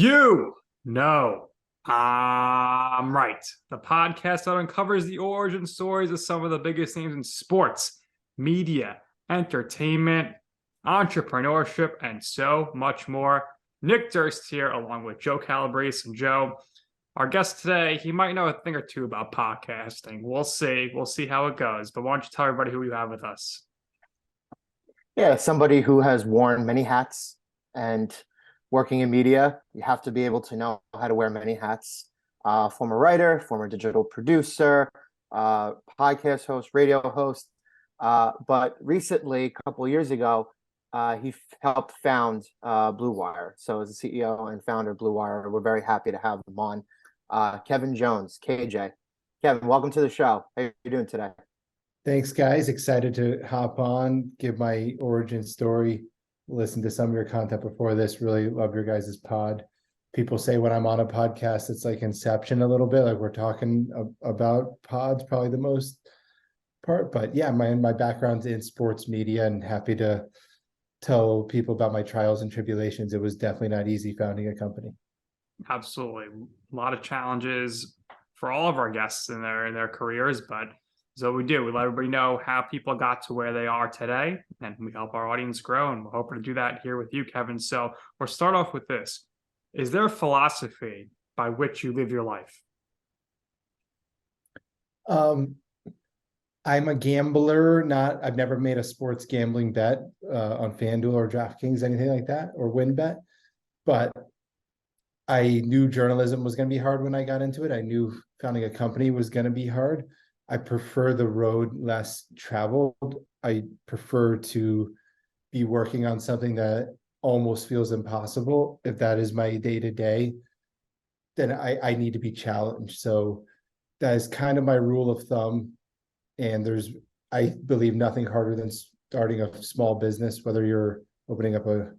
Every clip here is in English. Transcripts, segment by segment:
You know, I'm right. The podcast that uncovers the origin stories of some of the biggest names in sports, media, entertainment, entrepreneurship, and so much more. Nick Durst here, along with Joe Calabrese. And Joe, our guest today, he might know a thing or two about podcasting. We'll see. We'll see how it goes. But why don't you tell everybody who you have with us? Yeah, somebody who has worn many hats, and working in media, you have to be able to know how to wear many hats. Former writer, former digital producer, podcast host, radio host. But recently, a couple of years ago, he helped found Blue Wire. So as the CEO and founder of Blue Wire, we're very happy to have him on. Kevin Jones, KJ. Kevin, welcome to the show. How are you doing today? Thanks, guys. Excited to hop on, give my origin story, listen to some of your content before this. Really love your guys' pod. People say when I'm on a podcast, it's like Inception a little bit, like we're talking about pods, probably the most part. But yeah, my background's in sports media, and happy to tell people about my trials and tribulations. It was definitely not easy founding a company. Absolutely. A lot of challenges for all of our guests in their careers, but so we do. We let everybody know how people got to where they are today, and we help our audience grow, and we're hoping to do that here with you, Kevin. So we'll start off with this. Is there a philosophy by which you live your life? I'm a gambler. I've never made a sports gambling bet on FanDuel or DraftKings, anything like that, or Wynn bet. But I knew journalism was going to be hard when I got into it. I knew founding a company was going to be hard. I prefer the road less traveled. I prefer to be working on something that almost feels impossible. If that is my day-to-day, then I need to be challenged. So that is kind of my rule of thumb. And I believe, nothing harder than starting a small business, whether you're opening up a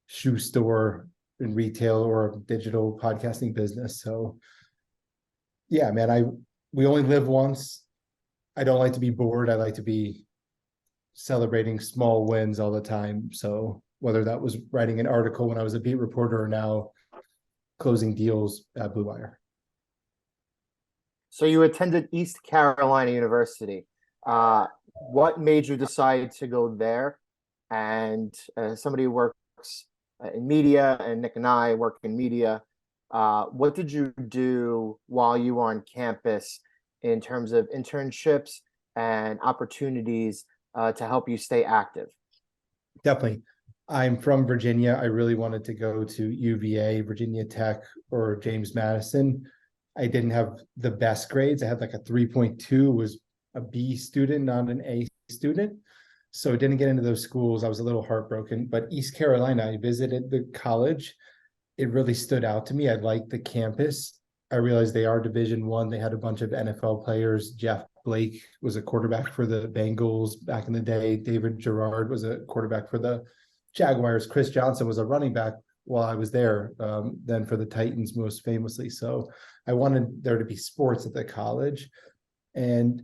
shoe store in retail or a digital podcasting business. So yeah, man, we only live once. I don't like to be bored. I like to be celebrating small wins all the time. So whether that was writing an article when I was a beat reporter or now closing deals at Blue Wire. So you attended East Carolina University. What made you decide to go there? And somebody who works in media, and Nick and I work in media, what did you do while you were on campus in terms of internships and opportunities to help you stay active? Definitely. I'm from Virginia. I really wanted to go to UVA, Virginia Tech, or James Madison. I didn't have the best grades. I had like a 3.2, was a B student, not an A student. So I didn't get into those schools. I was a little heartbroken. But East Carolina, I visited the college. It really stood out to me. I liked the campus. I realized they are Division I. They had a bunch of NFL players. Jeff Blake was a quarterback for the Bengals back in the day. David Gerard was a quarterback for the Jaguars. Chris Johnson was a running back while I was there, then for the Titans most famously. So I wanted there to be sports at the college. And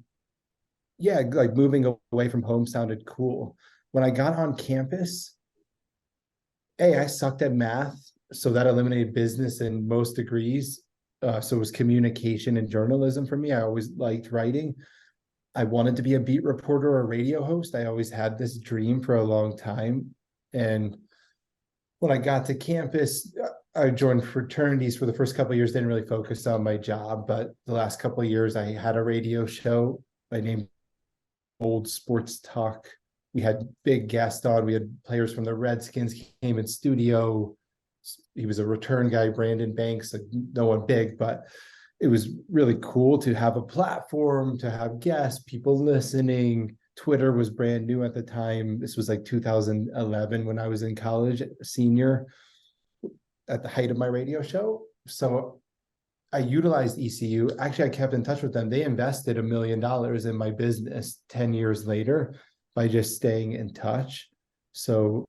yeah, like moving away from home sounded cool. When I got on campus, I sucked at math. So that eliminated business in most degrees. So it was communication and journalism for me. I always liked writing. I wanted to be a beat reporter or a radio host. I always had this dream for a long time. And when I got to campus, I joined fraternities for the first couple of years, didn't really focus on my job. But the last couple of years, I had a radio show. I named Old Sports Talk. We had big guests on. We had players from the Redskins came in studio. He was a return guy, Brandon Banks, like no one big, but it was really cool to have a platform, to have guests, people listening. Twitter was brand new at the time. This was like 2011 when I was in college, senior, at the height of my radio show. So I utilized ECU. Actually, I kept in touch with them. They invested $1 million in my business 10 years later by just staying in touch. So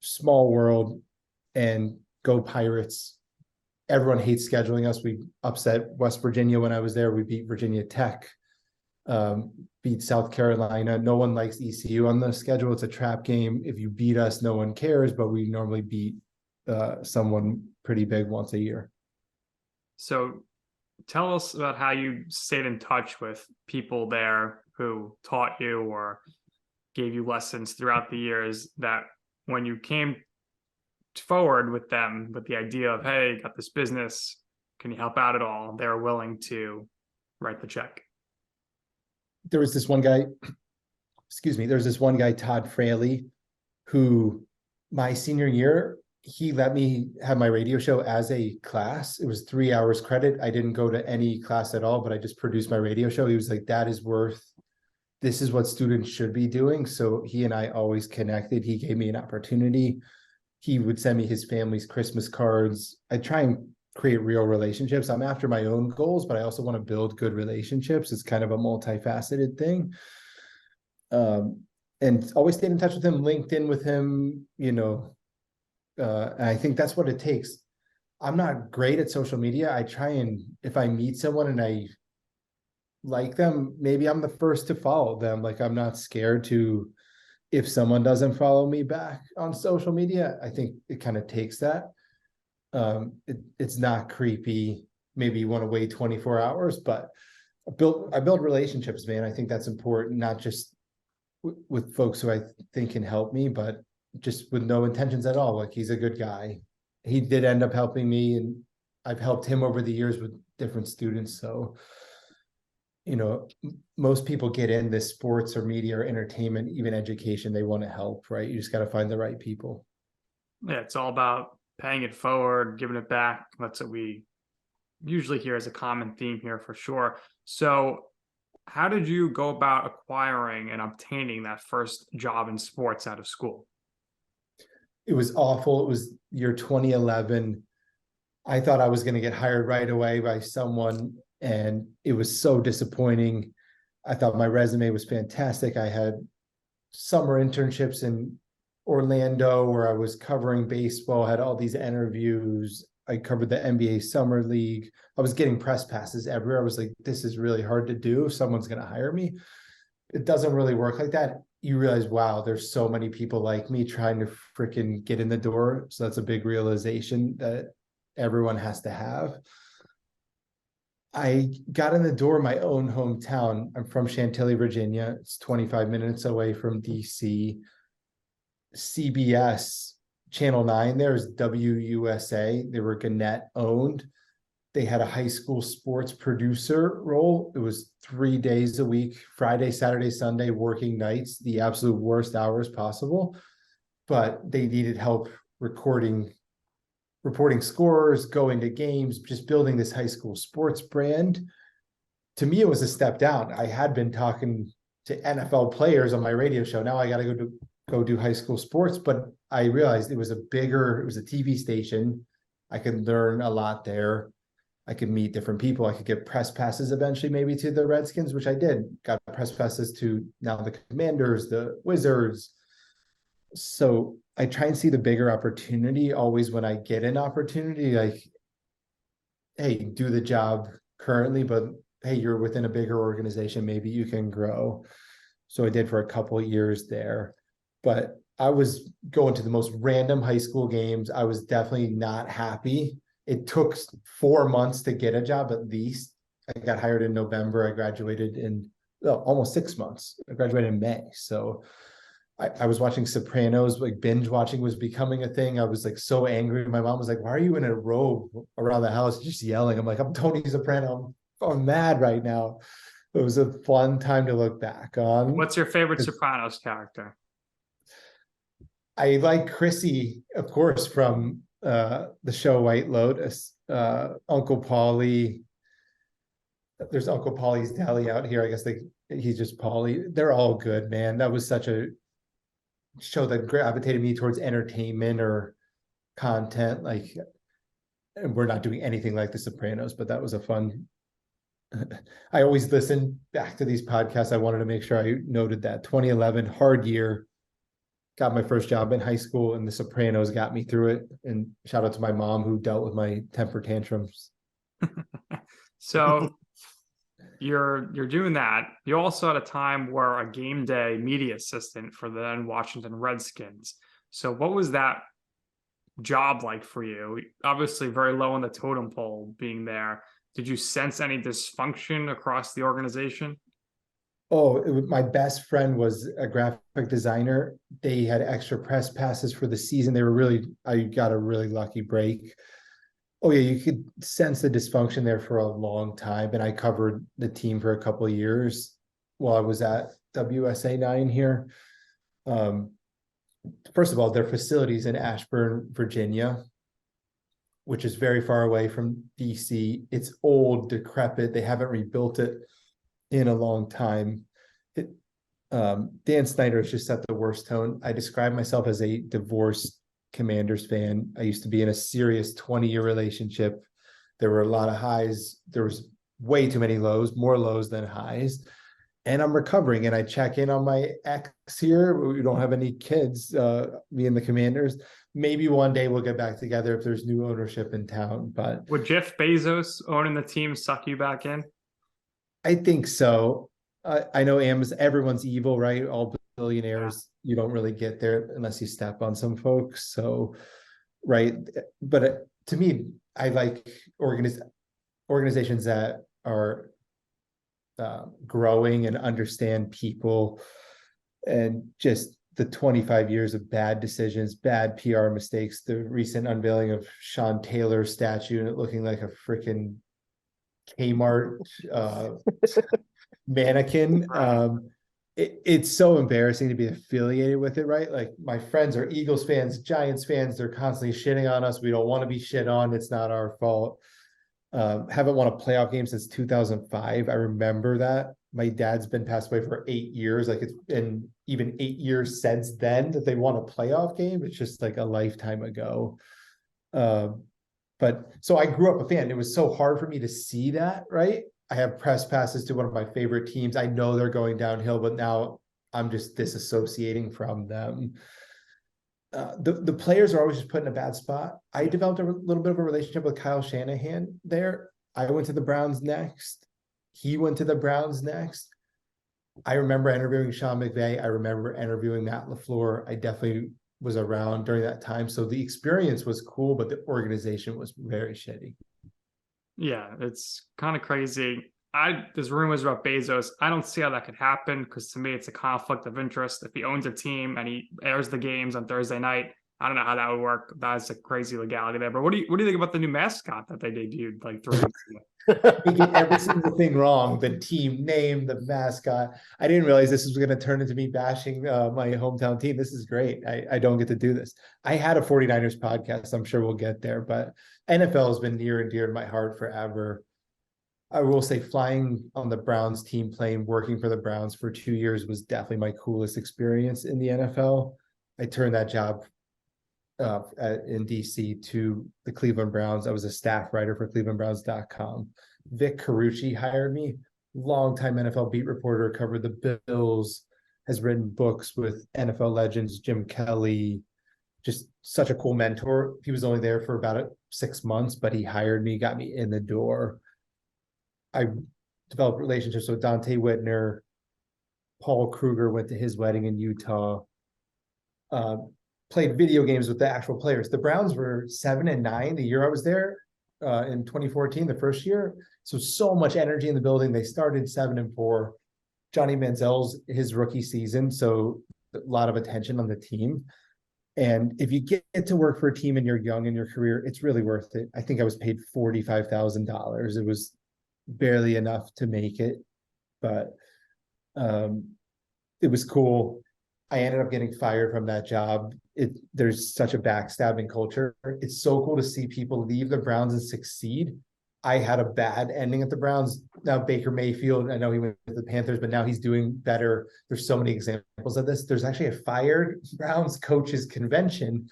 small world. And go Pirates. Everyone hates scheduling us. We upset West Virginia when I was there. We beat Virginia Tech, beat South Carolina. No one likes ECU on the schedule. It's a trap game. If you beat us, no one cares, but we normally beat someone pretty big once a year. So tell us about how you stayed in touch with people there who taught you or gave you lessons throughout the years, that when you came forward with them with the idea of, hey, got this business, can you help out at all? They're willing to write the check. There was this one guy, there's this one guy, Todd Fraley, who my senior year, he let me have my radio show as a class. It was 3 hours credit. I didn't go to any class at all, but I just produced my radio show. He was like, this is what students should be doing. So he and I always connected. He gave me an opportunity. He would send me his family's Christmas cards. I try and create real relationships. I'm after my own goals, but I also want to build good relationships. It's kind of a multifaceted thing. And always stayed in touch with him, LinkedIn with him, and I think that's what it takes. I'm not great at social media. I try and if I meet someone and I like them, maybe I'm the first to follow them. Like I'm not scared to, if someone doesn't follow me back on social media, I think it kind of takes that. It's not creepy. Maybe you want to wait 24 hours, but I build relationships, man. I think that's important, not just with folks who I think can help me, but just with no intentions at all. Like he's a good guy. He did end up helping me, and I've helped him over the years with different students. So, most people get in this sports or media or entertainment, even education, they want to help, right? You just got to find the right people. Yeah, it's all about paying it forward, giving it back. That's what we usually hear as a common theme here for sure. So how did you go about acquiring and obtaining that first job in sports out of school? It was awful. It was year 2011. I thought I was going to get hired right away by someone, and it was so disappointing. I thought my resume was fantastic. I had summer internships in Orlando where I was covering baseball, had all these interviews. I covered the NBA Summer League. I was getting press passes everywhere. I was like, this is really hard to do. Someone's going to hire me. It doesn't really work like that. You realize, wow, there's so many people like me trying to freaking get in the door. So that's a big realization that everyone has to have. I got in the door in my own hometown. I'm from Chantilly, Virginia. It's 25 minutes away from DC. CBS, Channel 9, there's WUSA. They were Gannett owned. They had a high school sports producer role. It was 3 days a week, Friday, Saturday, Sunday, working nights, the absolute worst hours possible. But they needed help reporting scores, going to games, just building this high school sports brand. To me, it was a step down. I had been talking to NFL players on my radio show. Now I got to go do high school sports, but I realized it was a TV station. I could learn a lot there. I could meet different people. I could get press passes eventually, maybe to the Redskins, which I did. Got press passes to now the Commanders, the Wizards. So I try and see the bigger opportunity always when I get an opportunity, like, hey, do the job currently, but hey, you're within a bigger organization, maybe you can grow. So I did for a couple of years there, but I was going to the most random high school games. I was definitely not happy. It took 4 months to get a job at least. I got hired in November. I graduated in almost 6 months. I graduated in May. So I was watching Sopranos, like binge watching was becoming a thing. I was like so angry. My mom was like, why are you in a robe around the house just yelling? I'm like, I'm Tony Soprano. I'm mad right now. It was a fun time to look back on. What's your favorite Sopranos character? I like Chrissy, of course, from the show White Lotus. Uncle Paulie. There's Uncle Paulie's Deli out here. I guess he's just Paulie. They're all good, man. That was such a show that gravitated me towards entertainment or content. Like, we're not doing anything like The Sopranos, but that was a fun. I always listen back to these podcasts. I wanted to make sure I noted that 2011, hard year. Got my first job in high school, and The Sopranos got me through it. And shout out to my mom who dealt with my temper tantrums. So you're doing that. You also at a time were a game day media assistant for the then Washington Redskins. So what was that job like for you? Obviously, very low on the totem pole being there. Did you sense any dysfunction across the organization? Oh, my best friend was a graphic designer. They had extra press passes for the season. I got a really lucky break. Oh yeah, you could sense the dysfunction there for a long time. And I covered the team for a couple of years while I was at WSA 9 here. First of all, their facilities in Ashburn, Virginia, which is very far away from DC. It's old, decrepit. They haven't rebuilt it in a long time. Dan Snyder has just set the worst tone. I describe myself as a divorced Commanders fan. I used to be in a serious 20-year relationship. There were a lot of highs. There was way too many lows, more lows than highs. And I'm recovering, and I check in on my ex here. We don't have any kids, me and the Commanders. Maybe one day we'll get back together if there's new ownership in town. But Would Jeff Bezos owning the team suck you back in? I think so. I know Amazon, everyone's evil, right? All billionaires, you don't really get there unless you step on some folks. So, right. But to me, I like organizations that are growing and understand people, and just the 25 years of bad decisions, bad PR mistakes, the recent unveiling of Sean Taylor's statue and it looking like a freaking Kmart mannequin. It's so embarrassing to be affiliated with it, right? Like my friends are Eagles fans, Giants fans. They're constantly shitting on us. We don't want to be shit on. It's not our fault. Haven't won a playoff game since 2005. I remember that. My dad's been passed away for 8 years. Like it's been even 8 years since then that they won a playoff game. It's just like a lifetime ago. But so I grew up a fan. It was so hard for me to see that, right? I have press passes to one of my favorite teams. I know they're going downhill, but now I'm just disassociating from them. The players are always just put in a bad spot. I developed a little bit of a relationship with Kyle Shanahan there. I went to the Browns next. He went to the Browns next. I remember interviewing Sean McVay. I remember interviewing Matt LaFleur. I definitely was around during that time. So the experience was cool, but the organization was very shitty. Yeah, it's kind of crazy. There's rumors about Bezos. I don't see how that could happen because to me it's a conflict of interest. If he owns a team and he airs the games on Thursday night, I don't know how that would work. That's a crazy legality there. But what do you think about the new mascot that they debuted like 3 weeks ago? We get every single thing wrong. The team name, the mascot. I didn't realize this was going to turn into me bashing my hometown team. This is great. I don't get to do this. I had a 49ers podcast. I'm sure we'll get there, but NFL has been near and dear to my heart forever. I will say flying on the Browns team plane, working for the Browns for 2 years was definitely my coolest experience in the NFL. I turned that job in DC to the Cleveland Browns. I was a staff writer for clevelandbrowns.com. Vic Carucci hired me, longtime NFL beat reporter, covered the Bills, has written books with NFL legends, Jim Kelly, just such a cool mentor. He was only there for about 6 months, but he hired me, got me in the door. I developed relationships with Dante Whitner. Paul Kruger went to his wedding in Utah. Played video games with the actual players. The Browns were 7-9 the year I was there in 2014, the first year. So much energy in the building. They started 7-4. Johnny Manziel's his rookie season, so a lot of attention on the team. And if you get to work for a team and you're young in your career, it's really worth it. I think I was paid $45,000. It was barely enough to make it, but it was cool. I ended up getting fired from that job. There's such a backstabbing culture. It's so cool to see people leave the Browns and succeed. I had a bad ending at the Browns. Now Baker Mayfield, I know he went to the Panthers, but now he's doing better. There's so many examples of this. There's actually a fired Browns coaches convention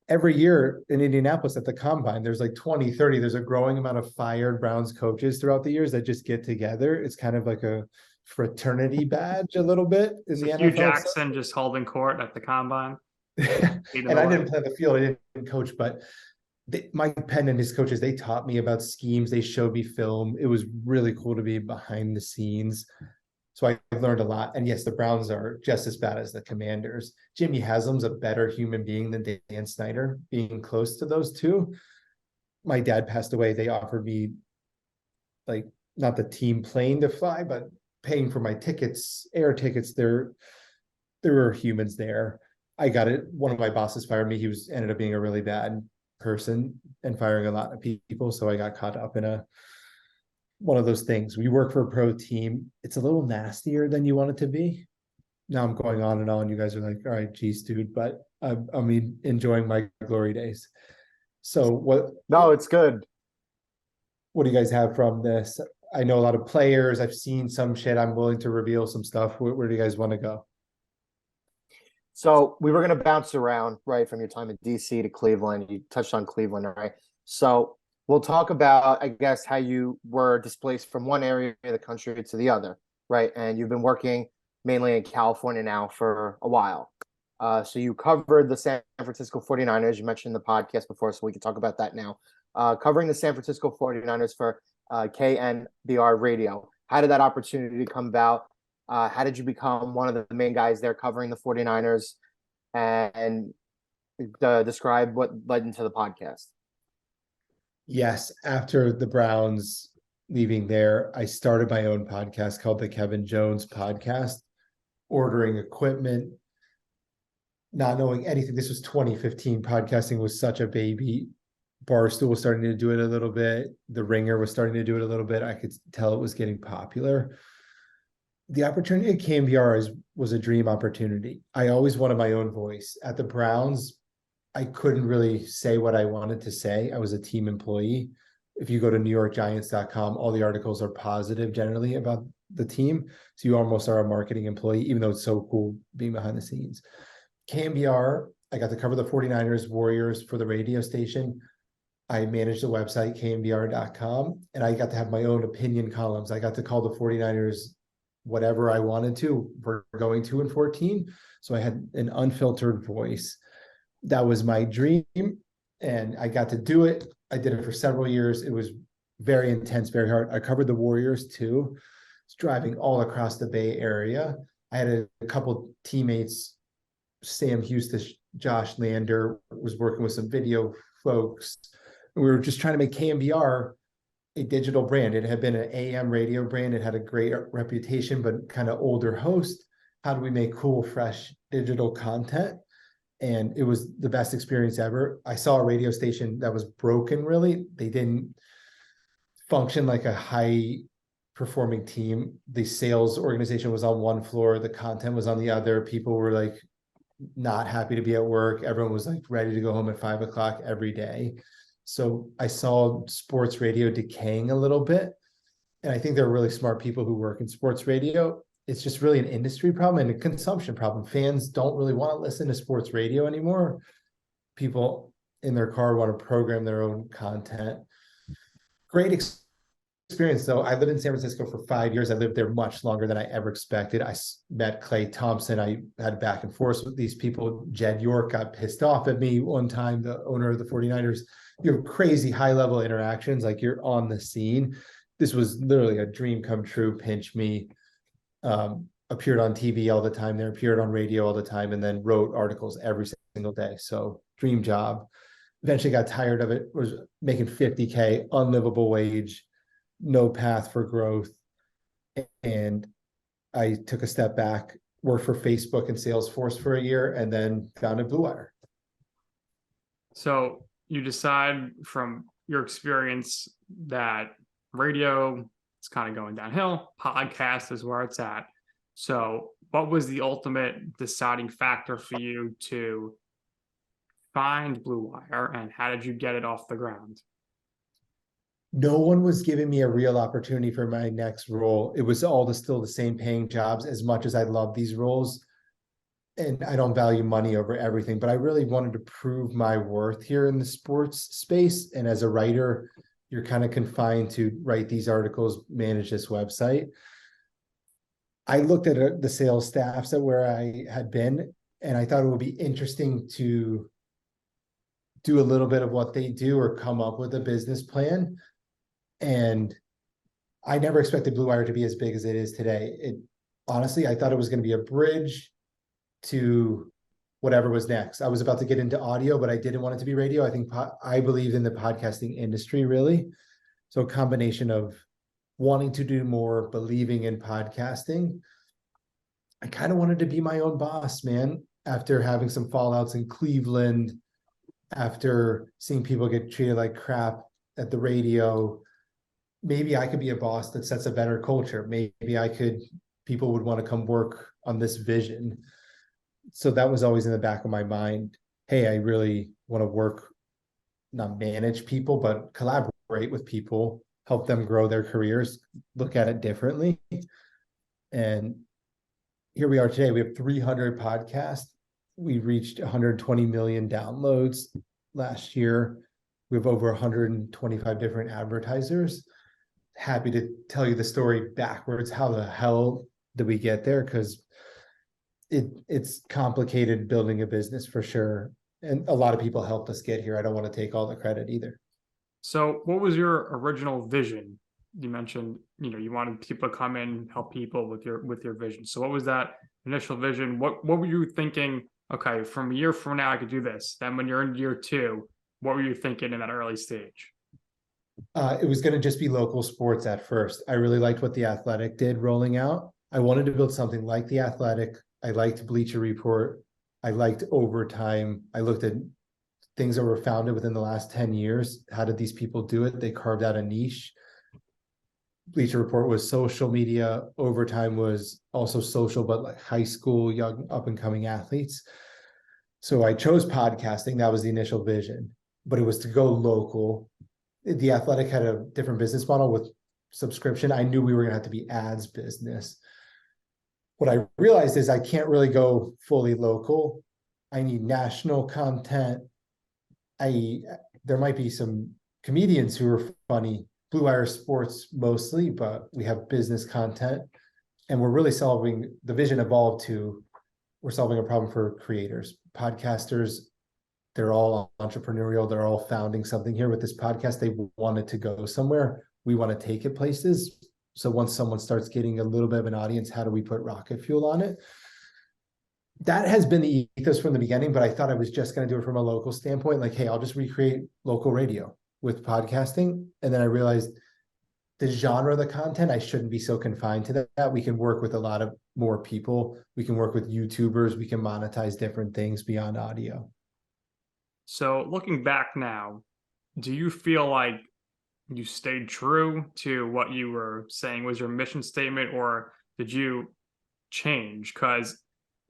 every year in Indianapolis at the Combine. There's like 20, 30. There's a growing amount of fired Browns coaches throughout the years that just get together. It's kind of like a fraternity badge a little bit in the NFL. Hugh Jackson just holding court at the Combine. And I didn't play the field. I didn't coach, but Mike Penn and his coaches, they taught me about schemes. They showed me film. It was really cool to be behind the scenes. So I learned a lot. And yes, the Browns are just as bad as the Commanders. Jimmy Haslam's a better human being than Dan Snyder, being close to those two. My dad passed away. They offered me, like, not the team plane to fly, but paying for my tickets, air tickets. There were humans there. I got it. One of my bosses fired me. He ended up being a really bad person and firing a lot of people. So I got caught up in one of those things. When you work for a pro team, it's a little nastier than you want it to be. Now I'm going on and on. You guys are like, all right, geez, dude, but I'm enjoying my glory days. So what? No, it's good. What do you guys have from this? I know a lot of players. I've seen some shit. I'm willing to reveal some stuff. Where do you guys want to go? So we were going to bounce around, right, from your time in DC to Cleveland. You touched on Cleveland, right? So we'll talk about, I guess, how you were displaced from one area of the country to the other, right? And you've been working mainly in California now for a while. So you covered the San Francisco 49ers. You mentioned the podcast before, so we can talk about that now. Covering the San Francisco 49ers for KNBR radio. How did that opportunity come about? How did you become one of the main guys there covering the 49ers? And describe what led into the podcast. Yes, after the Browns leaving there, I started my own podcast called the Kevin Jones Podcast, ordering equipment, not knowing anything. This was 2015. Podcasting was such a baby. Barstool was starting to do it a little bit. The Ringer was starting to do it a little bit. I could tell it was getting popular. The opportunity at KNBR was a dream opportunity. I always wanted my own voice. At the Browns, I couldn't really say what I wanted to say. I was a team employee. If you go to NewYorkGiants.com, all the articles are positive generally about the team. So you almost are a marketing employee, even though it's so cool being behind the scenes. KNBR, I got to cover the 49ers Warriors for the radio station. I managed the website, KNBR.com, and I got to have my own opinion columns. I got to call the 49ers whatever I wanted to for going 2-14. So I had an unfiltered voice. That was my dream, and I got to do it. I did it for several years. It was very intense, very hard. I covered the Warriors too. It's driving all across the Bay Area. I had a couple teammates, Sam Houston, Josh Lander was working with some video folks. We were just trying to make KNBR a digital brand. It had been an AM radio brand. It had a great reputation, but kind of older host. How do we make cool, fresh digital content? And it was the best experience ever. I saw a radio station that was broken, really. They didn't function like a high performing team. The sales organization was on one floor. The content was on the other. People were like not happy to be at work. Everyone was like ready to go home at 5 o'clock every day. So I saw sports radio decaying a little bit. And I think there are really smart people who work in sports radio. It's just really an industry problem and a consumption problem. Fans don't really want to listen to sports radio anymore. People in their car want to program their own content. Great experience, though. I lived in San Francisco for 5 years. I lived there much longer than I ever expected. I met Clay Thompson. I had back and forth with these people. Jed York got pissed off at me one time, the owner of the 49ers. You have crazy high-level interactions, like you're on the scene. This was literally a dream come true, pinch me. Appeared on TV all the time there, appeared on radio all the time, and then wrote articles every single day. So dream job. Eventually got tired of it, was making $50K, unlivable wage, no path for growth. And I took a step back, worked for Facebook and Salesforce for a year, and then founded Blue Wire. So you decide from your experience that radio is kind of going downhill, podcast is where it's at. So what was the ultimate deciding factor for you to find Blue Wire, and how did you get it off the ground? No one was giving me a real opportunity for my next role. It was all still the same paying jobs, as much as I love these roles. And I don't value money over everything, but I really wanted to prove my worth here in the sports space. And as a writer, you're kind of confined to write these articles, manage this website. I looked at the sales staffs at where I had been, and I thought it would be interesting to do a little bit of what they do or come up with a business plan. And I never expected Blue Wire to be as big as it is today. honestly, I thought it was going to be a bridge to whatever was next. I was about to get into audio, but I didn't want it to be radio. I think I believe in the podcasting industry, really. So a combination of wanting to do more, believing in podcasting. I kind of wanted to be my own boss, man, after having some fallouts in Cleveland, after seeing people get treated like crap at the radio. Maybe I could be a boss that sets a better culture. Maybe people would want to come work on this vision. So that was always in the back of my mind. Hey, I really want to work, not manage people, but collaborate with people, help them grow their careers, look at it differently. And here we are today. We have 300 podcasts. We reached 120 million downloads last year. We have over 125 different advertisers. Happy to tell you the story backwards. How the hell did we get there? Because it's complicated building a business for sure. And a lot of people helped us get here. I don't want to take all the credit either. So what was your original vision? You mentioned, you wanted people to come in, help people with your vision. So what was that initial vision? What were you thinking? Okay, from a year from now, I could do this. Then when you're in year 2, what were you thinking in that early stage? It was going to just be local sports at first. I really liked what The Athletic did rolling out. I wanted to build something like The Athletic. I liked Bleacher Report. I liked Overtime. I looked at things that were founded within the last 10 years. How did these people do it? They carved out a niche. Bleacher Report was social media. Overtime was also social, but like high school, young, up and coming athletes. So I chose podcasting. That was the initial vision, but it was to go local. The Athletic had a different business model with subscription. I knew we were going to have to be ads business. What I realized is I can't really go fully local. I need national content. There might be some comedians who are funny, Blue Wire Sports mostly, but we have business content, and we're really the vision evolved to, we're solving a problem for creators, podcasters. They're all entrepreneurial. They're all founding something here with this podcast. They want it to go somewhere. We want to take it places. So once someone starts getting a little bit of an audience, how do we put rocket fuel on it? That has been the ethos from the beginning, but I thought I was just going to do it from a local standpoint. Like, hey, I'll just recreate local radio with podcasting. And then I realized the genre of the content, I shouldn't be so confined to that. We can work with a lot of more people. We can work with YouTubers. We can monetize different things beyond audio. So looking back now, do you feel like you stayed true to what you were saying was your mission statement, or did you change? Because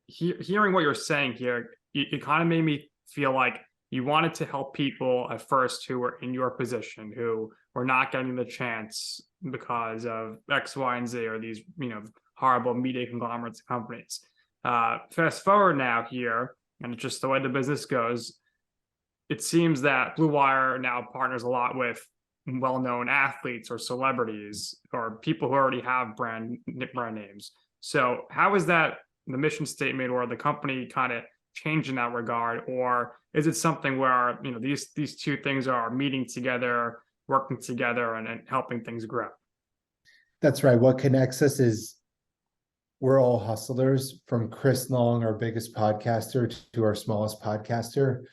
hearing what you're saying here, it kind of made me feel like you wanted to help people at first who were in your position, who were not getting the chance because of X, Y, and Z, or these, horrible media conglomerates companies. Fast forward now here, and just the way the business goes, it seems that Blue Wire now partners a lot with well-known athletes or celebrities or people who already have brand names. So how is that the mission statement or the company kind of change in that regard? Or is it something where, these two things are meeting together, working together, and helping things grow? That's right. What connects us is we're all hustlers, from Chris Long, our biggest podcaster, to our smallest podcaster.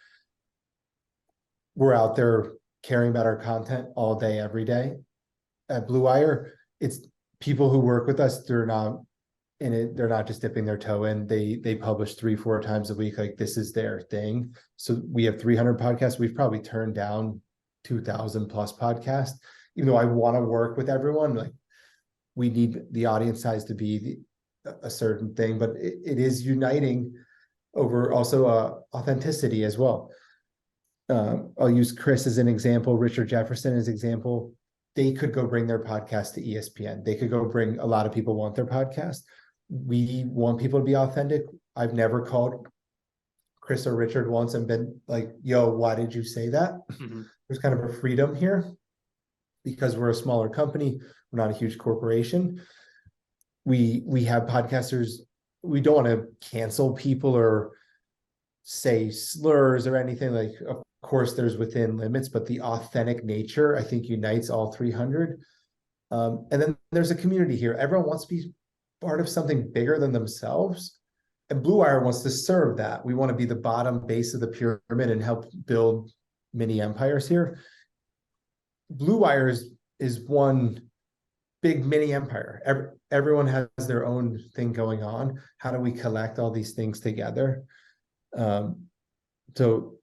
We're out there caring about our content all day, every day. At Blue Wire, it's people who work with us. They're not in it. They're not just dipping their toe in. They publish 3-4 times a week. Like, this is their thing. So we have 300 podcasts. We've probably turned down 2,000 plus podcasts, even though I want to work with everyone. Like, we need the audience size to be a certain thing, but it is uniting over also authenticity as well. I'll use Chris as an example, Richard Jefferson as an example. They could go bring their podcast to ESPN. They could go bring, a lot of people want their podcast. We want people to be authentic. I've never called Chris or Richard once and been like, yo, why did you say that? Mm-hmm. There's kind of a freedom here because we're a smaller company. We're not a huge corporation. We have podcasters. We don't want to cancel people or say slurs or anything. Like, of course, there's within limits, but the authentic nature, I think, unites all 300. And then there's a community here. Everyone wants to be part of something bigger than themselves. And Blue Wire wants to serve that. We want to be the bottom base of the pyramid and help build mini empires here. Blue Wire is one big mini empire. Everyone has their own thing going on. How do we collect all these things together? So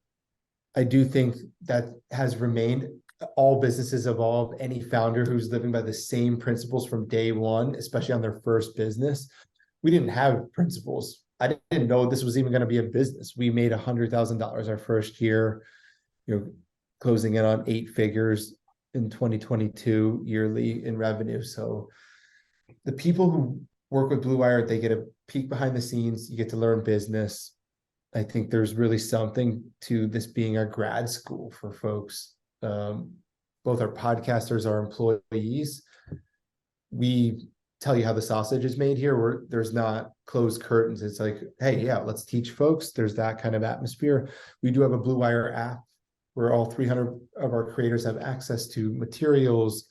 I do think that has remained. All businesses evolve. Any founder who's living by the same principles from day one, especially on their first business, we didn't have principles. I didn't know this was even going to be a business. We made $100,000 our first year, closing in on 8 figures in 2022 yearly in revenue. So the people who work with Blue Wire, they get a peek behind the scenes. You get to learn business. I think there's really something to this being a grad school for folks. Both our podcasters, our employees. We tell you how the sausage is made here, where there's not closed curtains. It's like, hey, yeah, let's teach folks. There's that kind of atmosphere. We do have a Blue Wire app where all 300 of our creators have access to materials.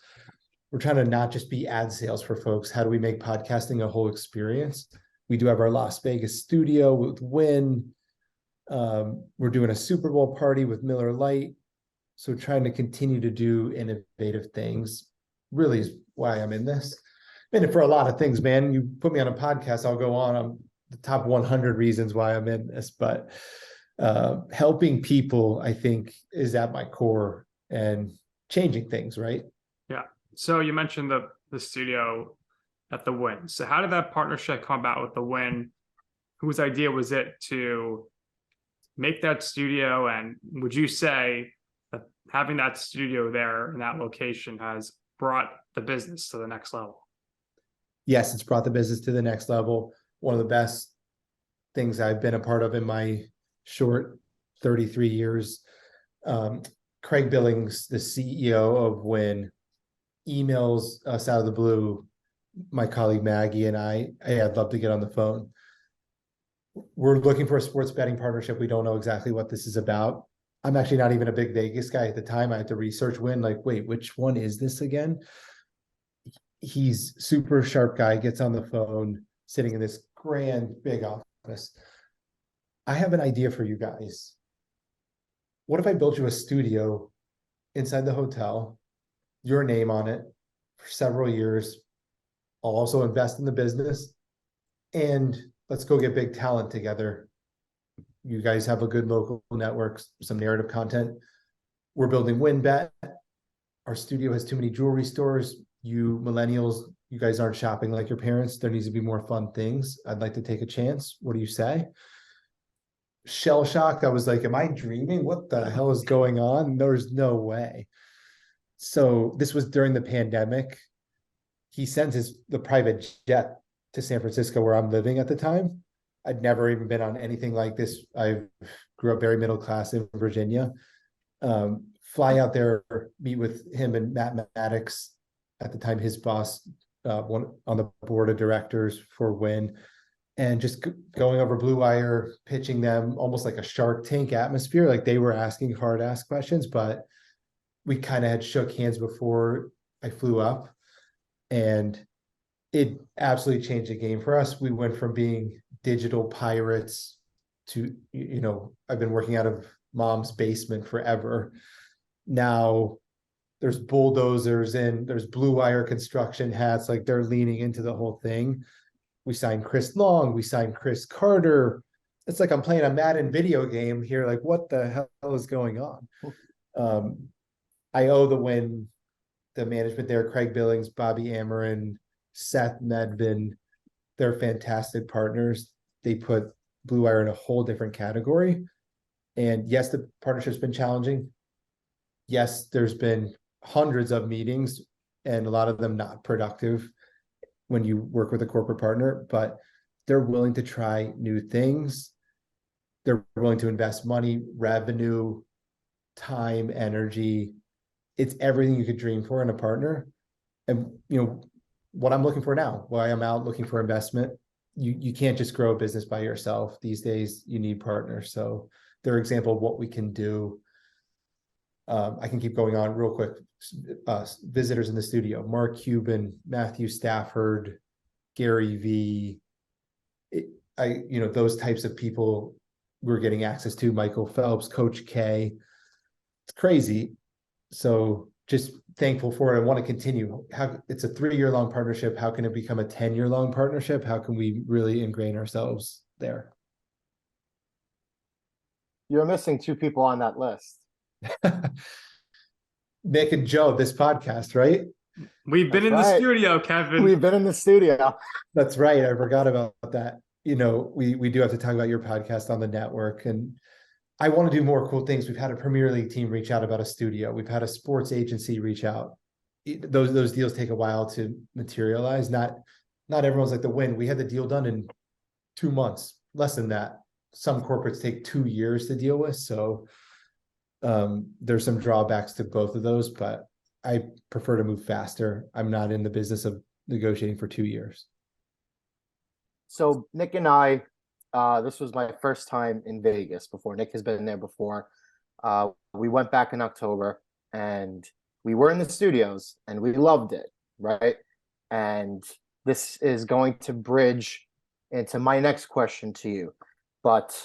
We're trying to not just be ad sales for folks. How do we make podcasting a whole experience? We do have our Las Vegas studio with Wynn. We're doing a Super Bowl party with Miller Lite. So trying to continue to do innovative things really is why I'm in this. And for a lot of things, man, you put me on a podcast, I'll go on the top 100 reasons why I'm in this, but helping people, I think, is at my core and changing things, right? Yeah. So you mentioned the studio at the Wynn. So how did that partnership come about with the Wynn? Whose idea was it to make that studio? And would you say that having that studio there in that location has brought the business to the next level? Yes, it's brought the business to the next level. One of the best things I've been a part of in my short 33 years. Craig Billings, the CEO of Wynn, emails us out of the blue, my colleague Maggie and I, hey, I'd love to get on the phone. We're looking for a sports betting partnership. We don't know exactly what this is about. I'm actually not even a big Vegas guy at the time. I had to research Wynn, like, wait, which one is this again? He's super sharp guy, gets on the phone, sitting in this grand big office. I have an idea for you guys. What if I built you a studio inside the hotel, your name on it for several years? I'll also invest in the business, and let's go get big talent together. You guys have a good local network, some narrative content. We're building WinBet. Our studio has too many jewelry stores. You millennials, you guys aren't shopping like your parents. There needs to be more fun things. I'd like to take a chance. What do you say? Shell shocked. I was like, am I dreaming? What the hell is going on? There's no way. So this was during the pandemic. He sends the private jet to San Francisco, where I'm living at the time. I'd never even been on anything like this. I grew up very middle class in Virginia. Fly out there, meet with him and Matt Maddox, at the time his boss, one on the board of directors for Wynn, and just going over Blue Wire, pitching them almost like a Shark Tank atmosphere. Like, they were asking hard ass questions, but we kind of had shook hands before I flew up, and it absolutely changed the game for us. We went from being digital pirates to, I've been working out of mom's basement forever. Now there's bulldozers and there's Blue Wire construction hats. Like, they're leaning into the whole thing. We signed Chris Long. We signed Chris Carter. It's like I'm playing a Madden video game here. Like, what the hell is going on? I owe the Wynn, the management there, Craig Billings, Bobby Amarin, Seth Medvin. They're fantastic partners. They put Blue Wire in a whole different category. And yes, the partnership's been challenging. Yes, there's been hundreds of meetings and a lot of them not productive when you work with a corporate partner, but they're willing to try new things. They're willing to invest money, revenue, time, energy. It's everything you could dream for in a partner. And what I'm looking for now, why I'm out looking for investment, you can't just grow a business by yourself. These days you need partners. So they're an example of what we can do. I can keep going on real quick. Visitors in the studio: Mark Cuban, Matthew Stafford, Gary V, those types of people we're getting access to, Michael Phelps, Coach K. It's crazy. So just thankful for it. I want to continue. It's a 3-year long partnership. How can it become a 10-year long partnership? How can we really ingrain ourselves there? You're missing 2 people on that list. Nick and Joe, this podcast, right? We've been That's in the right. studio, Kevin. We've been in the studio. That's right. I forgot about that. We do have to talk about your podcast on the network, and I want to do more cool things. We've had a Premier League team reach out about a studio. We've had a sports agency reach out. Those deals take a while to materialize. Not everyone's like the Wynn. We had the deal done in 2 months, less than that. Some corporates take 2 years to deal with. So there's some drawbacks to both of those, but I prefer to move faster. I'm not in the business of negotiating for 2 years. So Nick and I, this was my first time in Vegas before. Nick has been there before. We went back in October and we were in the studios and we loved it, right? And this is going to bridge into my next question to you. But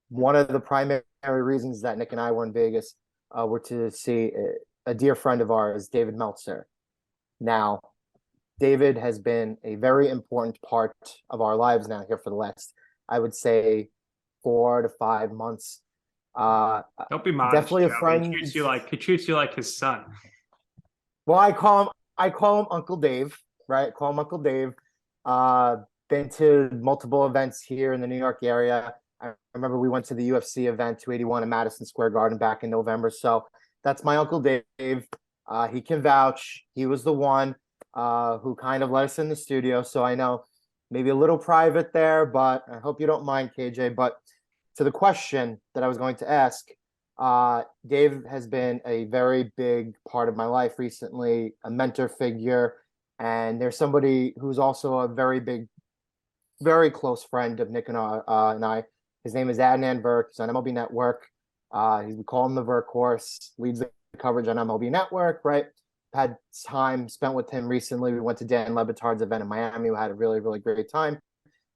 one of the primary reasons that Nick and I were in Vegas were to see a dear friend of ours, David Meltzer. Now, David has been a very important part of our lives now here for the last, I would say, 4 to 5 months. Don't be modest. Definitely a Joe. friend. He treats you like his son. Well, I call him Uncle Dave, right? Call him Uncle Dave. Been to multiple events here in the New York area. I remember we went to the UFC event 281 in Madison Square Garden back in November. So that's my Uncle Dave. He can vouch. He was the one who kind of let us in the studio. So I know maybe a little private there, but I hope you don't mind, KJ. But to the question that I was going to ask, Dave has been a very big part of my life recently, a mentor figure. And there's somebody who's also a very close friend of Nick and I. His name is Adnan Verk. He's on MLB Network. We call him the Workhorse, leads the coverage on MLB Network, right? Had time spent with him recently. We went to Dan Lebitard's event in Miami. We had a really, really great time.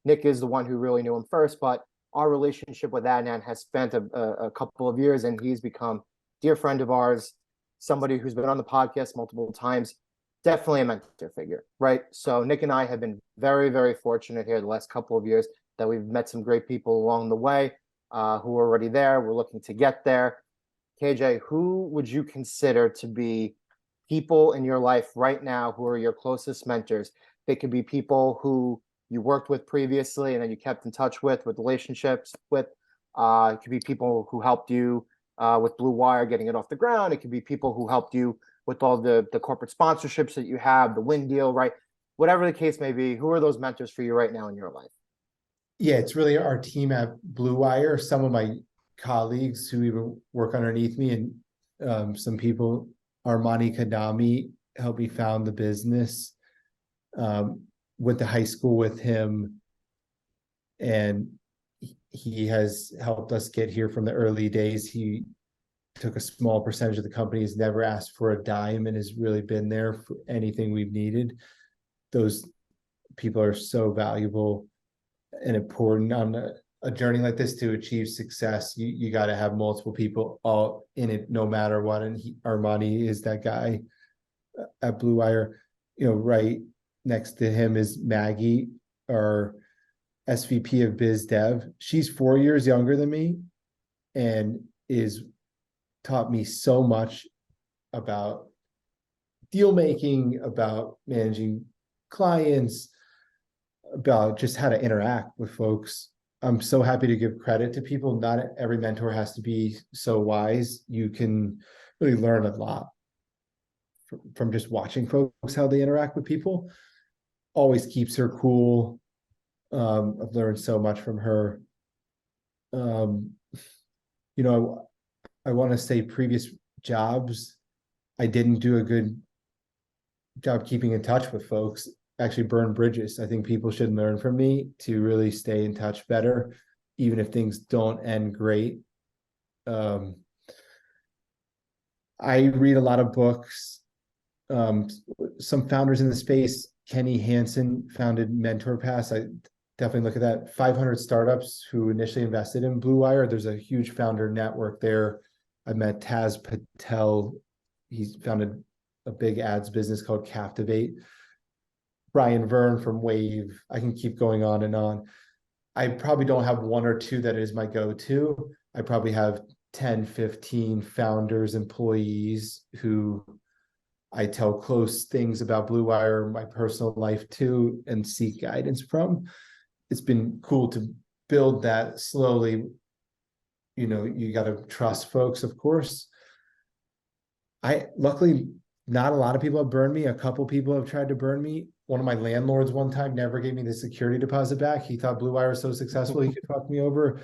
Nick is the one who really knew him first, but our relationship with Adnan has spent a couple of years, and he's become a dear friend of ours, somebody who's been on the podcast multiple times, definitely a mentor figure, right? So Nick and I have been very, very fortunate here the last couple of years that we've met some great people along the way who are already there. We're looking to get there. KJ, who would you consider to be people in your life right now who are your closest mentors? They could be people who you worked with previously and then you kept in touch with relationships with. It could be people who helped you with Blue Wire getting it off the ground. It could be people who helped you with all the corporate sponsorships that you have, the Wynn deal, right? Whatever the case may be, who are those mentors for you right now in your life? Yeah, it's really our team at Blue Wire, some of my colleagues who even work underneath me, and some people, Armani Kadami helped me found the business. Went to high school with him, and he has helped us get here from the early days. He took a small percentage of the company, has never asked for a dime, and has really been there for anything we've needed. Those people are so valuable and important on a journey like this. To achieve success, you got to have multiple people all in it, no matter what. And Armani is that guy at Blue Wire. Right next to him is Maggie, our SVP of Biz Dev. She's 4 years younger than me and is taught me so much about deal making, about managing clients, about just how to interact with folks. I'm so happy to give credit to people. Not every mentor has to be so wise. You can really learn a lot from just watching folks, how they interact with people. Always keeps her cool. I've learned so much from her. I want to say previous jobs, I didn't do a good job keeping in touch with folks. Actually burn bridges. I think people should learn from me to really stay in touch better, even if things don't end great. I read a lot of books. Some founders in the space, Kenny Hansen founded Mentor Pass. I definitely look at that. 500 startups who initially invested in Blue Wire. There's a huge founder network there. I met Taz Patel. He's founded a big ads business called Captivate. Brian Verne from Wave. I can keep going on and on. I probably don't have one or two that is my go-to. I probably have 10, 15 founders, employees who I tell close things about Blue Wire, my personal life too, and seek guidance from. It's been cool to build that slowly. You know, you got to trust folks, of course. Luckily, not a lot of people have burned me. A couple people have tried to burn me. One of my landlords one time never gave me the security deposit back. He thought Blue Wire was so successful he could fuck me over.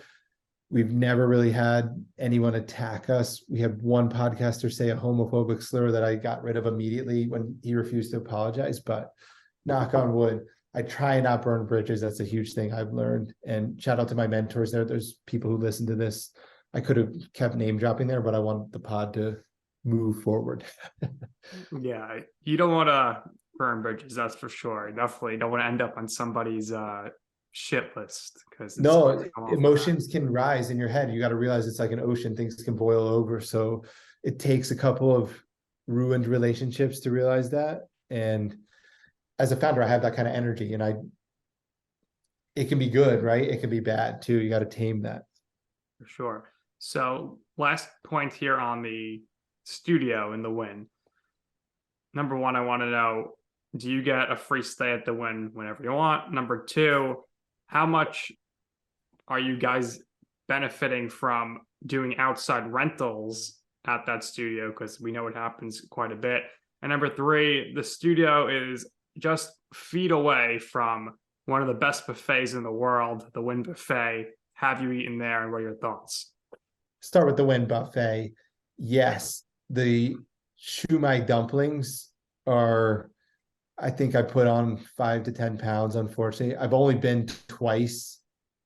We've never really had anyone attack us. We had one podcaster say a homophobic slur that I got rid of immediately when he refused to apologize, but knock on wood, I try and not burn bridges. That's a huge thing I've learned. And shout out to my mentors there. There's people who listen to this. I could have kept name dropping there, but I want the pod to move forward. Yeah, you don't want to burn bridges, that's for sure. Definitely don't want to end up on somebody's shit list, because no, emotions can rise in your head. You got to realize it's like an ocean. Things can boil over. So it takes a couple of ruined relationships to realize that. And as a founder, I have that kind of energy, and it can be good, right? It can be bad too. You got to tame that. For sure. So last point here on the studio in the Wynn. Number one, I want to know, do you get a free stay at the Wynn whenever you want? Number two, how much are you guys benefiting from doing outside rentals at that studio? Because we know it happens quite a bit. And number three, the studio is just feet away from one of the best buffets in the world, the Wynn Buffet. Have you eaten there, and what are your thoughts? Start with the Wynn Buffet. Yes, the shumai dumplings are, I think I put on 5 to 10 pounds, unfortunately. I've only been twice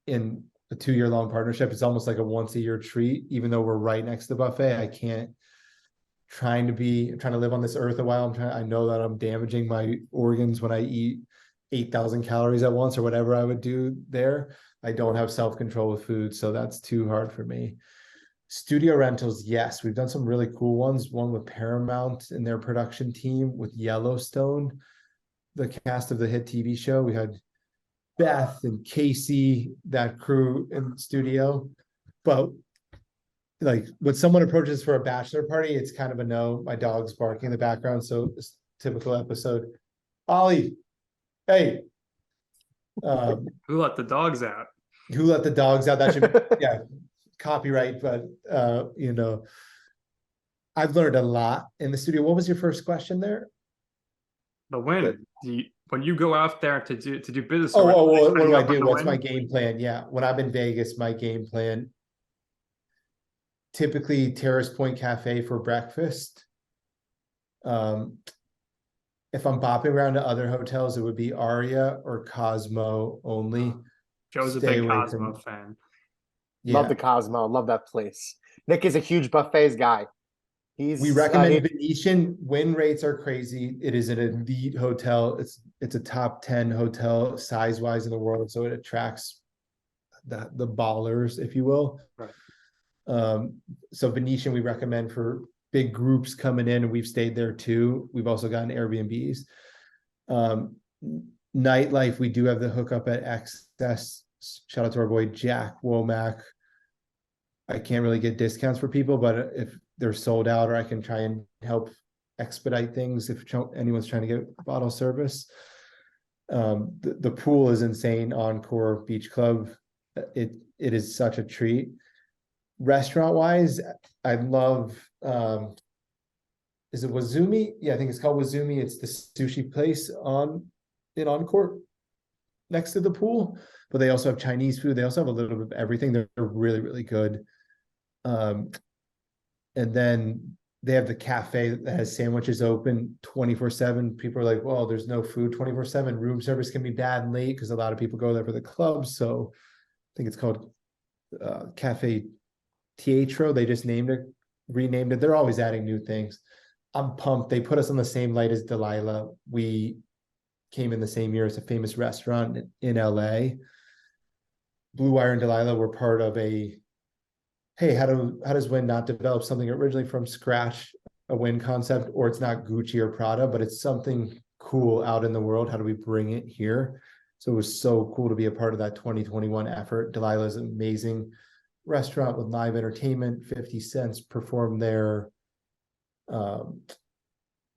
in a 2-year-long partnership. It's almost like a once-a-year treat, even though we're right next to the buffet. I'm trying to live on this earth a while. I know that I'm damaging my organs when I eat 8,000 calories at once or whatever I would do there. I don't have self-control with food, so that's too hard for me. Studio rentals, yes, we've done some really cool ones. One with Paramount and their production team, with Yellowstone, the cast of the hit TV show. We had Beth and Casey, that crew in studio. But like when someone approaches for a bachelor party, it's kind of a no. My dog's barking in the background, so it's a typical episode. Ollie, hey. Who let the dogs out? Who let the dogs out? That should be, yeah, copyright. But you know, I've learned a lot in the studio. What was your first question there? The Wynn. When you go out there to do business. What do I do? What's my game plan? Yeah, when I'm in Vegas, my game plan, typically Terrace Point Cafe for breakfast. If I'm bopping around to other hotels, it would be Aria or Cosmo only. Joe's a big Cosmo fan. Yeah. Love the Cosmo. Love that place. Nick is a huge buffets guy. We recommend Venetian. Win rates are crazy. It is an elite hotel. It's a top 10 hotel size-wise in the world, so it attracts the ballers, if you will. Right. So Venetian we recommend for big groups coming in, and we've stayed there too. We've also gotten Airbnbs. Nightlife, we do have the hookup at Excess. Shout out to our boy Jack Womack. I can't really get discounts for people, but if they're sold out, or I can try and help expedite things if anyone's trying to get bottle service. The pool is insane. Encore Beach Club, it is such a treat. Restaurant wise, I love is it Wazumi? Yeah, I think it's called Wazumi. It's the sushi place in Encore next to the pool, but they also have Chinese food. They also have a little bit of everything. They're really, really good. And then they have the cafe that has sandwiches open 24/7. People are like, well, there's no food 24/7. Room service can be bad and late because a lot of people go there for the clubs. So I think it's called Cafe Teatro. They just renamed it. They're always adding new things. I'm pumped. They put us on the same light as Delilah. We came in the same year as a famous restaurant in LA. Blue Wire and Delilah were part of a, hey, how does Wynn not develop something originally from scratch, a Wynn concept, or it's not Gucci or Prada, but it's something cool out in the world. How do we bring it here? So it was so cool to be a part of that 2021 effort. Delilah's an amazing restaurant with live entertainment. 50 Cents performed there.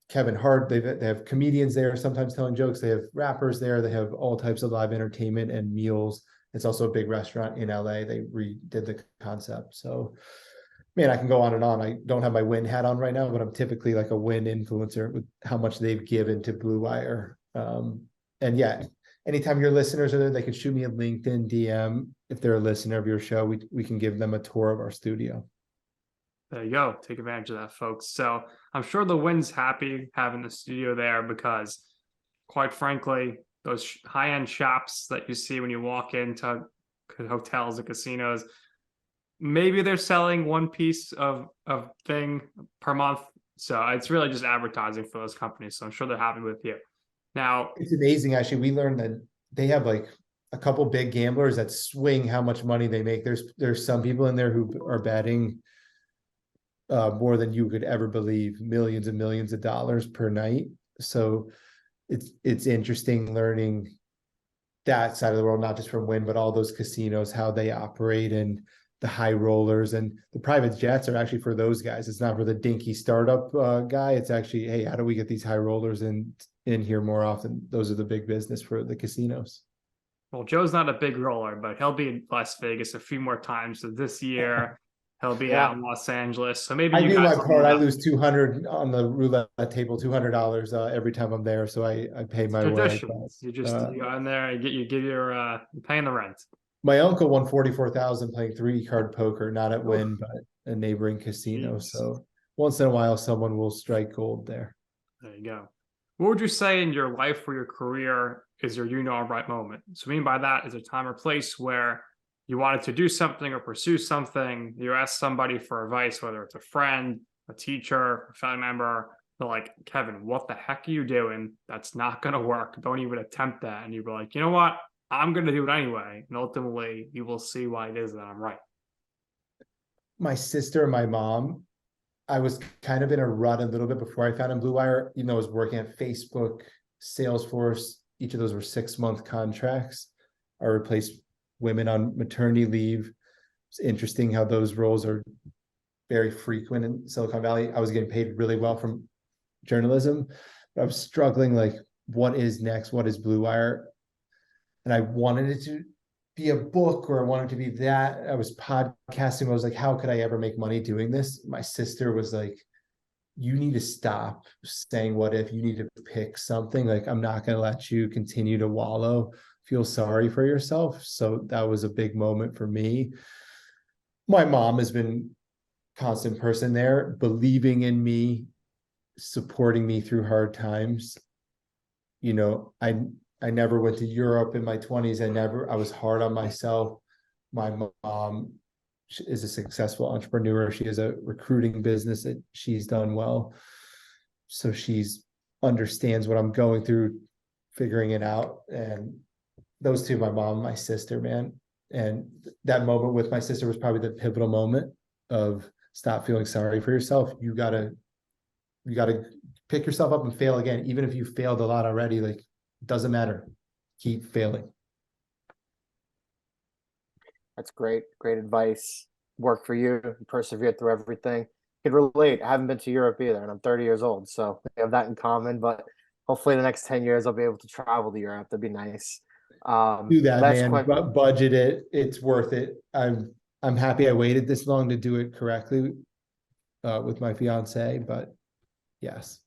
Kevin Hart, they have comedians there sometimes telling jokes. They have rappers there. They have all types of live entertainment and meals. It's also a big restaurant in LA. They redid the concept. So, man, I can go on and on. I don't have my Wynn hat on right now, but I'm typically like a Wynn influencer with how much they've given to Blue Wire. And yeah, anytime your listeners are there, they can shoot me a LinkedIn DM. If they're a listener of your show, we can give them a tour of our studio. There you go. Take advantage of that, folks. So I'm sure the Wynn's happy having the studio there because, quite frankly, those high-end shops that you see when you walk into hotels and casinos, maybe they're selling one piece of thing per month. So it's really just advertising for those companies. So I'm sure they're happy with you. Now, it's amazing. Actually, we learned that they have like a couple big gamblers that swing how much money they make. There's some people in there who are betting more than you could ever believe, millions and millions of dollars per night. So it's interesting learning that side of the world, not just from Wynn, but all those casinos, how they operate, and the high rollers and the private jets are actually for those guys. It's not for the dinky startup guy. It's actually, hey, how do we get these high rollers in here more often? Those are the big business for the casinos. Well, Joe's not a big roller, but he'll be in Las Vegas a few more times this year. He'll be out in Los Angeles. So maybe I do my guys part. I lose 200 on the roulette table, $200 every time I'm there. So I pay my way. You go in there and you're paying the rent. My uncle won 44,000 playing 3-card poker, not at Wynn, but a neighboring casino. Jeez. So once in a while, someone will strike gold there. There you go. What would you say in your life or your career is your right moment? So I mean by that is a time or place where you wanted to do something or pursue something, you ask somebody for advice, whether it's a friend, a teacher, a family member, they're like, Kevin, what the heck are you doing? That's not going to work. Don't even attempt that. And you were like, you know what? I'm going to do it anyway. And ultimately, you will see why it is that I'm right. My sister and my mom, I was kind of in a rut a little bit before I found in Blue Wire. You know, I was working at Facebook, Salesforce. Each of those were 6-month contracts. I replaced women on maternity leave. It's interesting how those roles are very frequent in Silicon Valley. I was getting paid really well from journalism, but I was struggling, like, what is next? What is Blue Wire? And I wanted it to be a book, or I wanted to be that. I was podcasting. I was like, how could I ever make money doing this? My sister was like, you need to stop saying what if. You need to pick something. Like, I'm not going to let you continue to wallow, feel sorry for yourself. So that was a big moment for me. My mom has been a constant person there, believing in me, supporting me through hard times. You know, I never went to Europe in my 20s. I was hard on myself. My mom is a successful entrepreneur. She has a recruiting business that she's done well. So she's understands what I'm going through, figuring it out. And those two, my mom and my sister, man. And that moment with my sister was probably the pivotal moment of stop feeling sorry for yourself. You gotta pick yourself up and fail again. Even if you failed a lot already, like, doesn't matter. Keep failing. That's great. Great advice. Work for you. You persevered through everything. Could relate. I haven't been to Europe either, and I'm 30 years old, so we have that in common. But hopefully, the next 10 years, I'll be able to travel to Europe. That'd be nice. Do that, man. Budget it. It's worth it. I'm happy I waited this long to do it correctly with my fiance. But yes.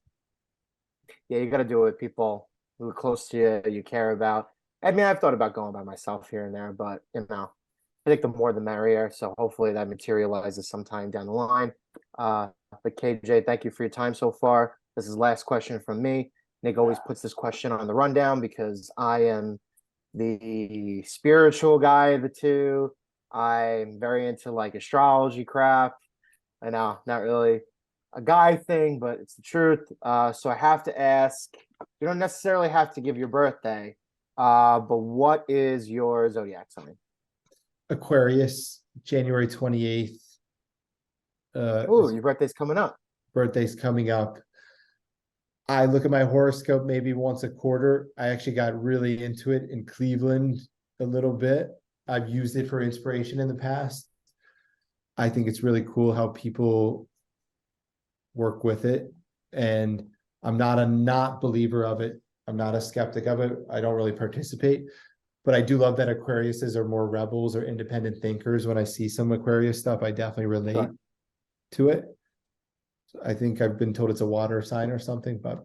Yeah, you got to do it with people who are close to you, you care about. I mean, I've thought about going by myself here and there, but I think the more the merrier. So hopefully that materializes sometime down the line. But KJ, thank you for your time so far. This is the last question from me. Nick always puts this question on the rundown because I am the spiritual guy of the two. I'm very into like astrology crap. I know, not really. a guy thing, but it's the truth. So I have to ask, you don't necessarily have to give your birthday, but what is your zodiac sign? Aquarius, January 28th. Oh, your birthday's coming up. Birthday's coming up. I look at my horoscope maybe once a quarter. I actually got really into it in Cleveland a little bit. I've used it for inspiration in the past. I think it's really cool how people work with it. And I'm not a not believer of it. I'm not a skeptic of it. I don't really participate. But I do love that Aquariuses are more rebels or independent thinkers. When I see some Aquarius stuff, I definitely relate to it. I think I've been told it's a water sign or something, but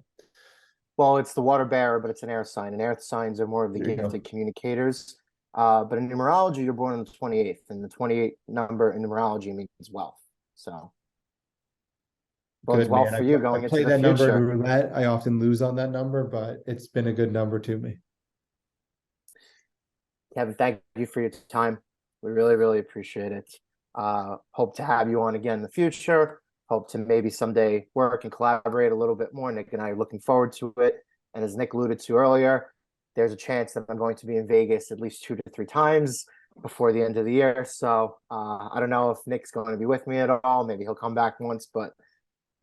well, it's the water bearer, but it's an air sign, and air signs are more of the There you go. gifted communicators. But in numerology, you're born on the 28th, and the 28 number in numerology means wealth. So bodes good, well man. for you I going into play the that number in future. roulette. I often lose on that number, but it's been a good number to me. Kevin, thank you for your time. We really, really appreciate it. Hope to have you on again in the future. Hope to maybe someday work and collaborate a little bit more. Nick and I are looking forward to it. And as Nick alluded to earlier, there's a chance that I'm going to be in Vegas at least 2 to 3 times before the end of the year. So I don't know if Nick's going to be with me at all. Maybe he'll come back once, but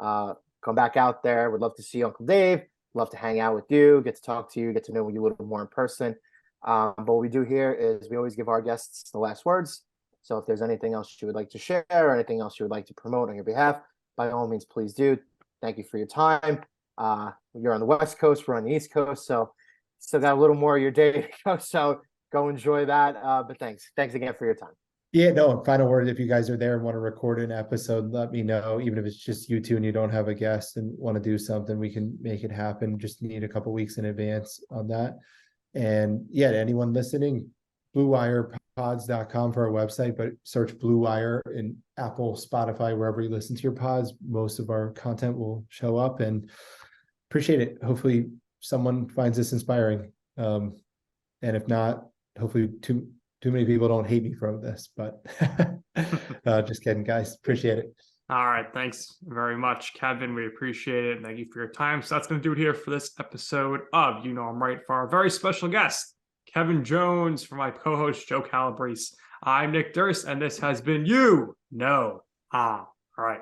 come back out there. Would love to see Uncle Dave. Love to hang out with you, get to talk to you, get to know you a little bit more in person. But what we do here is we always give our guests the last words. So if there's anything else you would like to share or anything else you would like to promote on your behalf, by all means, please do. Thank you for your time. You're on the West Coast, we're on the East Coast, so still got a little more of your day to go. So go enjoy that. But thanks again for your time. Yeah, no, final word. If you guys are there and want to record an episode, let me know. Even if it's just you two and you don't have a guest and want to do something, we can make it happen. Just need a couple weeks in advance on that. And yeah, to anyone listening, bluewirepods.com for our website, but search Blue Wire in Apple, Spotify, wherever you listen to your pods. Most of our content will show up, and appreciate it. Hopefully someone finds this inspiring. And if not, hopefully too many people don't hate me for this, but just kidding, guys. Appreciate it. All right. Thanks very much, Kevin. We appreciate it. Thank you for your time. So that's going to do it here for this episode of You Know I'm Right, for our very special guest, Kevin Jones, for my co-host, Joe Calabrese. I'm Nick Durst, and this has been You Know I'm Right.